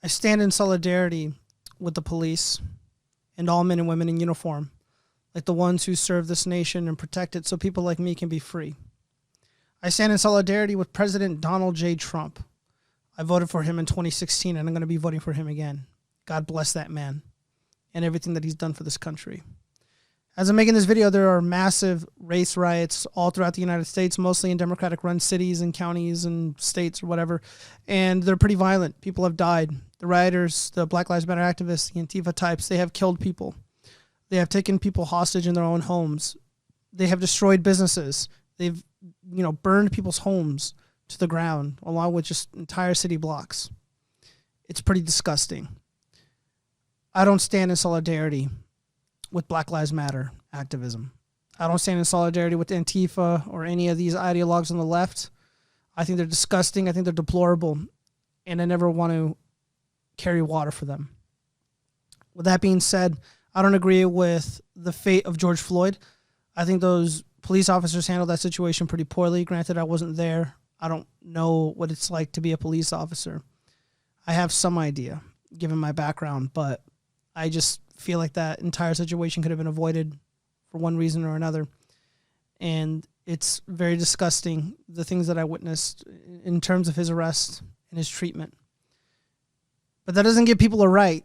I stand in solidarity with the police and all men and women in uniform, like the ones who serve this nation and protect it so people like me can be free. I stand in solidarity with President Donald J. Trump. I voted for him in 2016, and I'm going to be voting for him again. God bless that man and everything that he's done for this country. As I'm making this video, there are massive race riots all throughout the United States, mostly in Democratic-run cities and counties and states or whatever, and they're pretty violent. People have died. The rioters, the Black Lives Matter activists, the Antifa types, they have killed people. They have taken people hostage in their own homes. They have destroyed businesses. They've, burned people's homes to the ground, along with just entire city blocks. It's pretty disgusting. I don't stand in solidarity with Black Lives Matter activism. I don't stand in solidarity with Antifa or any of these ideologues on the left. I think they're disgusting. I think they're deplorable. And I never want to carry water for them. With that being said, I don't agree with the fate of George Floyd. I think those police officers handled that situation pretty poorly. Granted, I wasn't there. I don't know what it's like to be a police officer. I have some idea, given my background, but I just feel like that entire situation could have been avoided for one reason or another. And it's very disgusting, the things that I witnessed in terms of his arrest and his treatment. But that doesn't give people a right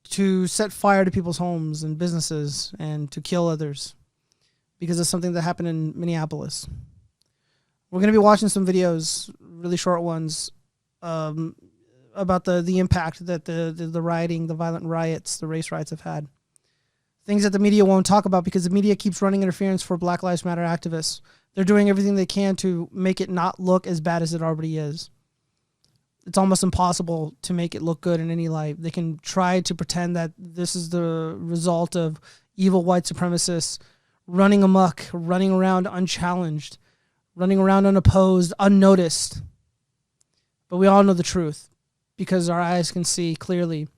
to set fire to people's homes and businesses and to kill others because of something that happened in Minneapolis. We're going to be watching some videos, really short ones, about the impact that the rioting, the violent riots, the race riots have had. Things that the media won't talk about because the media keeps running interference for Black Lives Matter activists. They're doing everything they can to make it not look as bad as it already is. It's almost impossible to make it look good in any light. They can try to pretend that this is the result of evil white supremacists running amok, running around unchallenged, running around unopposed, unnoticed. But we all know the truth because our eyes can see clearly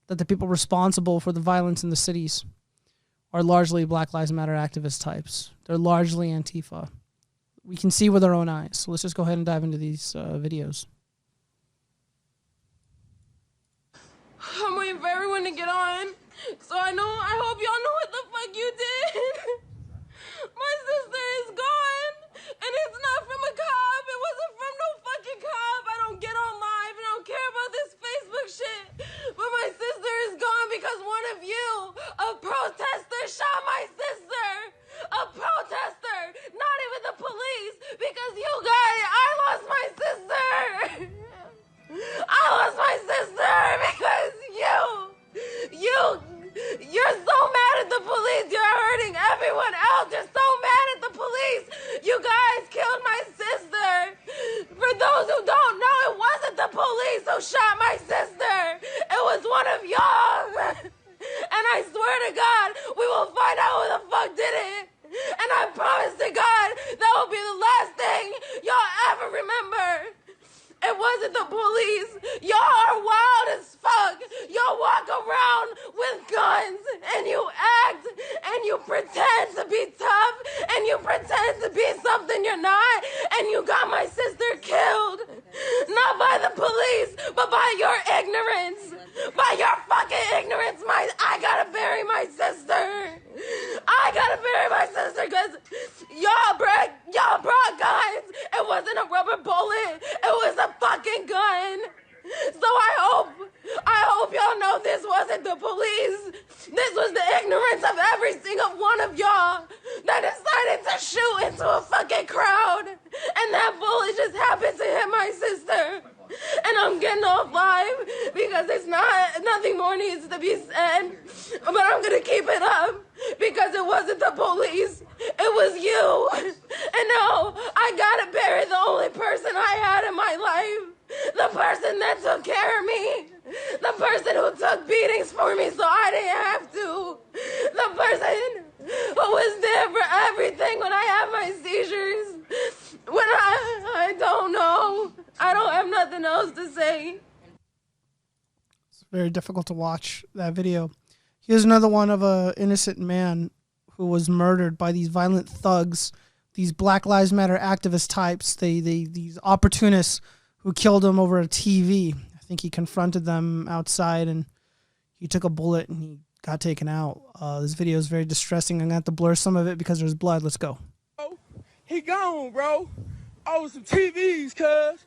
that the people responsible for the violence in the cities are largely Black Lives Matter activist types. They're largely Antifa. We can see with our own eyes. So let's just go ahead and dive into these videos. I'm waiting for everyone to get on. So I hope y'all know what the fuck you did. My sister is gone. And it's not from a cop. It wasn't from no fucking cop. I don't get on live and I don't care about this Facebook shit. But my sister is gone because one of you, a protester, shot my sister. A protester. Not even the police. Because you guys, I lost my sister. I lost my sister because you're so mad at the police. You're hurting everyone else. You're so mad at the police. You guys killed my sister. For those who don't know, it wasn't the police who shot my sister. It was one of y'all. And I swear to God, we will find out who the fuck did it. And I promise to God, that will be the last thing y'all ever remember. It wasn't the police. Y'all are wild as fuck. Y'all walk around with guns and you act and you pretend to be tough and you pretend to be something you're not, and you got my sister killed. Not by the police, but by your ignorance. By your fucking ignorance. I gotta bury my sister. I gotta bury my sister because y'all brought guns. It wasn't a rubber bullet. It was a fucking gun. So I hope y'all know this wasn't the police. This was the ignorance of every single one of y'all that decided to shoot into a fucking crowd. And that bullet just happened to hit my sister. And I'm getting off live because nothing more needs to be said. But I'm gonna keep it up because it wasn't the police. It was you. And no, I gotta bury the only person I had in my life. The person that took care of me. The person who took beatings for me so I didn't have to. The person who was there for everything when I had my seizures. When I don't know. I don't have nothing else to say. It's very difficult to watch that video. Here's another one of an innocent man who was murdered by these violent thugs, these Black Lives Matter activist types, these opportunists who killed him over a TV. think he confronted them outside and he took a bullet and he got taken out. This video is very distressing. I'm going to have to blur some of it because there's blood. Let's go. He gone, bro. Oh, some TVs, cuz.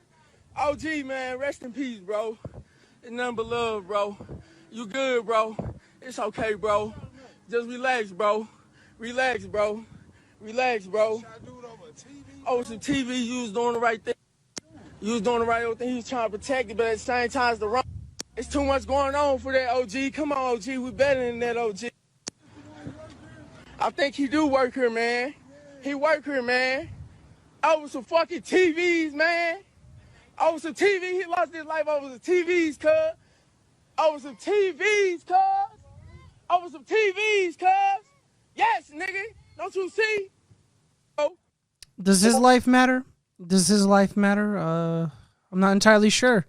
OG, man, rest in peace, bro. It's nothing but love, bro. You good, bro. It's okay, bro. Just relax, bro. Relax, bro. Relax, bro. Oh, some TV, you was doing the right thing. You was doing the right old thing. He was trying to protect it, but at the same time, it's the wrong. It's too much going on for that, OG. Come on, OG. We better than that, OG. I think he do work here, man. He work here, man. Over some fucking TVs, man. Over some TV. He lost his life over some TVs, cuz. Over some TVs, cuz. Over some TVs, cuz. Yes, nigga. Don't you see? Oh. Does his life matter? Does his life matter? I'm not entirely sure.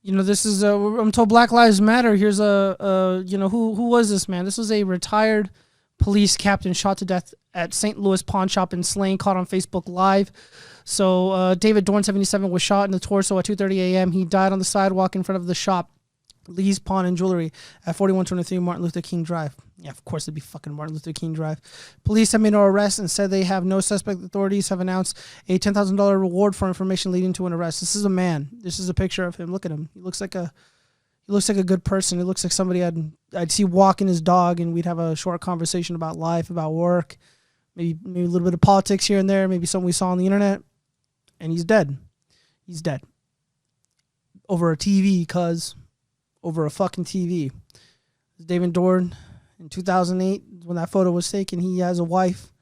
You know, this is I'm told Black Lives Matter. Here's you know, who was this man? This was a retired police captain shot to death at St. Louis pawn shop in Slain, caught on Facebook Live. So David Dorn, 77, was shot in the torso at 2:30 a.m. He died on the sidewalk in front of the shop, Lee's Pawn and Jewelry, at 4123 Martin Luther King Drive. Yeah, of course it'd be fucking Martin Luther King Drive. Police have made no arrests and said they have no suspect. Authorities have announced a $10,000 reward for information leading to an arrest. This is a man. This is a picture of him. Look at him. He looks like a good person. It looks like somebody I'd see walking his dog, and we'd have a short conversation about life, about work, maybe a little bit of politics here and there, maybe something we saw on the internet. And he's dead. He's dead. Over a TV, over a fucking TV. David Dorn in 2008, when that photo was taken, he has a wife.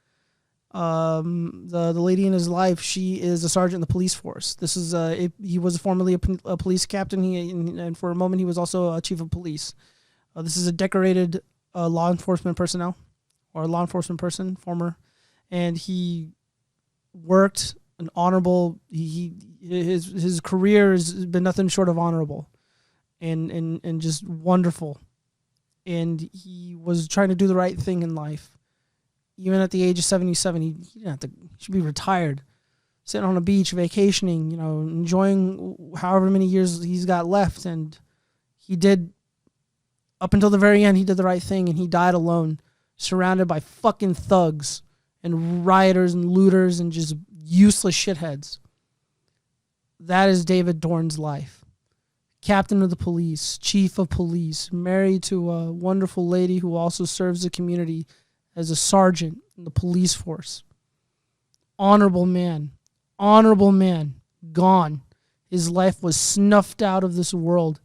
The lady in his life, she is a sergeant in the police force. This is he was formerly a police captain. And for a moment he was also a chief of police. This is a decorated law enforcement personnel, or a law enforcement person, former, and he worked an honorable. His career has been nothing short of honorable, and just wonderful. And he was trying to do the right thing in life. Even at the age of 77, he didn't have to. He should be retired, sitting on a beach, vacationing, you know, enjoying however many years he's got left. And he did, up until the very end, he did the right thing, and he died alone, surrounded by fucking thugs and rioters and looters and just useless shitheads. That is David Dorn's life. Captain of the police, chief of police, married to a wonderful lady who also serves the community as a sergeant in the police force. Honorable man, gone. His life was snuffed out of this world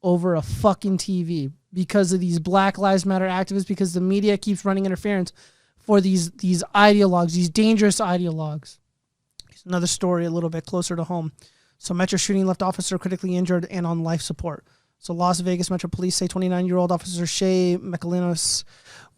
over a fucking TV because of these Black Lives Matter activists, because the media keeps running interference for these ideologues, these dangerous ideologues. Here's another story a little bit closer to home. So Metro shooting left officer critically injured and on life support. So Las Vegas Metro Police say 29-year-old officer Shea McAlinos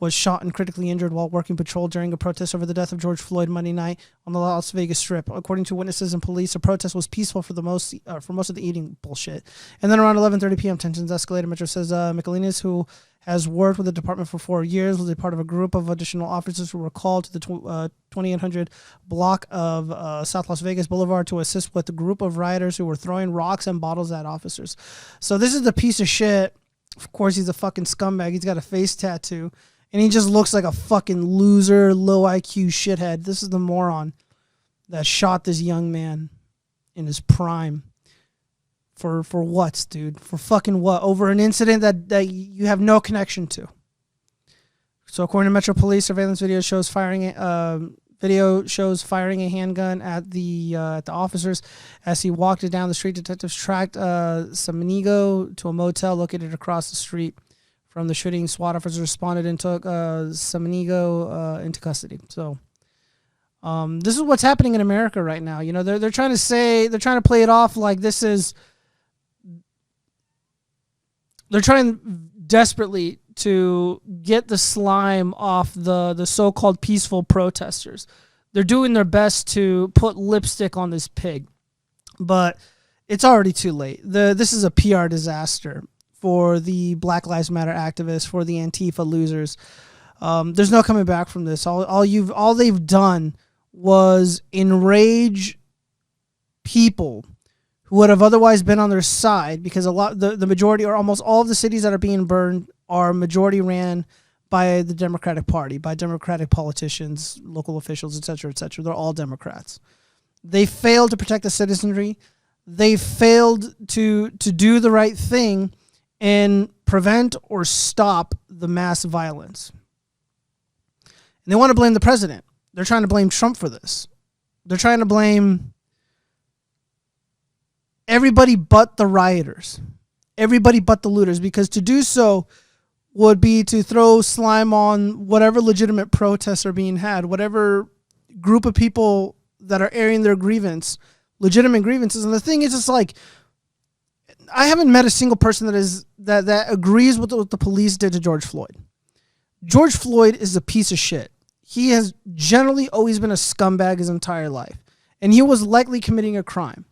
was shot and critically injured while working patrol during a protest over the death of George Floyd Monday night on the Las Vegas Strip. According to witnesses and police, the protest was peaceful for most of the evening. Bullshit. And then around 11:30 p.m., tensions escalated. Metro says McAlinos, who has worked with the department for 4 years, was a part of a group of additional officers who were called to the 2800 block of South Las Vegas Boulevard to assist with a group of rioters who were throwing rocks and bottles at officers. So this is the piece of shit. Of course, he's a fucking scumbag. He's got a face tattoo. And he just looks like a fucking loser, low IQ shithead. This is the moron that shot this young man in his prime. For what, dude? For fucking what? Over an incident that you have no connection to. So according to Metro Police, surveillance video shows firing a handgun at the officers as he walked it down the street. Detectives tracked Samanigo to a motel located across the street from the shooting. SWAT officers responded and took Samanigo into custody. So this is what's happening in America right now. You know, they're trying to play it off like this is. They're trying desperately to get the slime off the so-called peaceful protesters. They're doing their best to put lipstick on this pig, but it's already too late. This is a PR disaster for the Black Lives Matter activists, for the Antifa losers. There's no coming back from this. All they've done was enrage people who would have otherwise been on their side, because the majority or almost all of the cities that are being burned are majority ran by the Democratic Party, by Democratic politicians, local officials, et cetera, et cetera. They're all Democrats. They failed to protect the citizenry. They failed to do the right thing and prevent or stop the mass violence. And they want to blame the president. They're trying to blame Trump for this. They're trying to blame everybody but the rioters, everybody but the looters, because to do so would be to throw slime on whatever legitimate protests are being had, whatever group of people that are airing their legitimate grievances. And the thing is, it's like, I haven't met a single person that agrees with what the police did to George Floyd. George Floyd is a piece of shit. He has generally always been a scumbag his entire life, and he was likely committing a crime.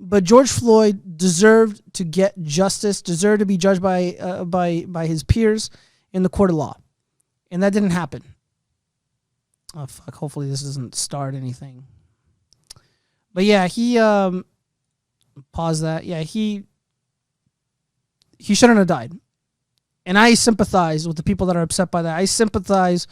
But George Floyd deserved to get justice, deserved to be judged by his peers in the court of law, and that didn't happen. Oh fuck! Hopefully this doesn't start anything. But yeah, he pause that. Yeah, he shouldn't have died, and I sympathize with the people that are upset by that. I sympathize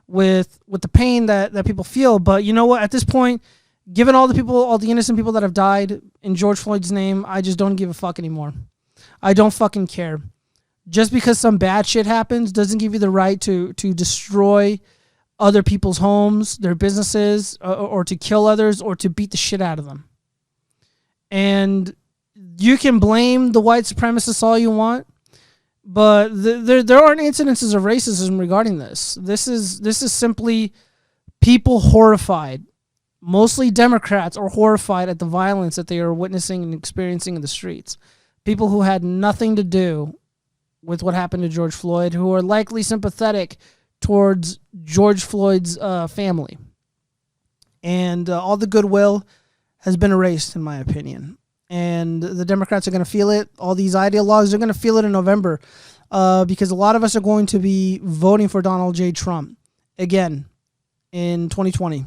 with the pain that people feel. But you know what? At this point, given all the innocent people that have died in George Floyd's name, I just don't give a fuck anymore. I don't fucking care. Just because some bad shit happens doesn't give you the right to destroy other people's homes, their businesses, or to kill others, or to beat the shit out of them. And you can blame the white supremacists all you want, but there aren't incidences of racism regarding this. This is simply people horrified. Mostly Democrats are horrified at the violence that they are witnessing and experiencing in the streets. People who had nothing to do with what happened to George Floyd, who are likely sympathetic towards George Floyd's family. And all the goodwill has been erased, in my opinion. And the Democrats are going to feel it. All these ideologues are going to feel it in November, because a lot of us are going to be voting for Donald J. Trump again in 2020.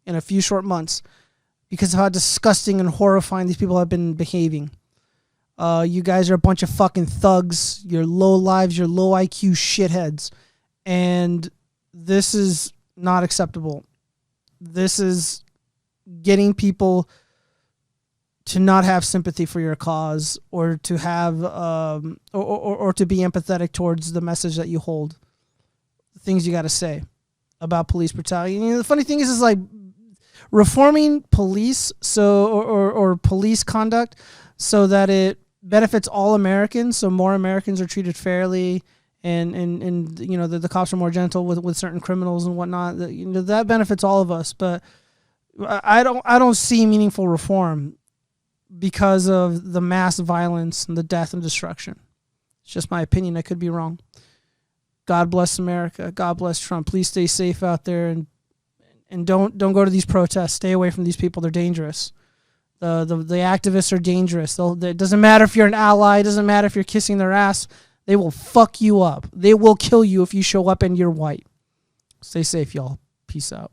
In a few short months, because of how disgusting and horrifying these people have been behaving. You guys are a bunch of fucking thugs. You're low lives. You're low IQ shitheads. And this is not acceptable. This is getting people to not have sympathy for your cause, or to have, or to be empathetic towards the message that you hold. The things you got to say about police brutality. And, the funny thing is like, reforming police or police conduct so that it benefits all Americans, so more Americans are treated fairly, and the cops are more gentle with certain criminals and whatnot. That benefits all of us. But I don't see meaningful reform because of the mass violence and the death and destruction. It's just my opinion. I could be wrong. God bless America. God bless Trump. Please stay safe out there, and don't go to these protests. Stay away from these people. They're dangerous. The activists are dangerous. It doesn't matter if you're an ally. It doesn't matter if you're kissing their ass. They will fuck you up. They will kill you if you show up and you're white. Stay safe, y'all. Peace out.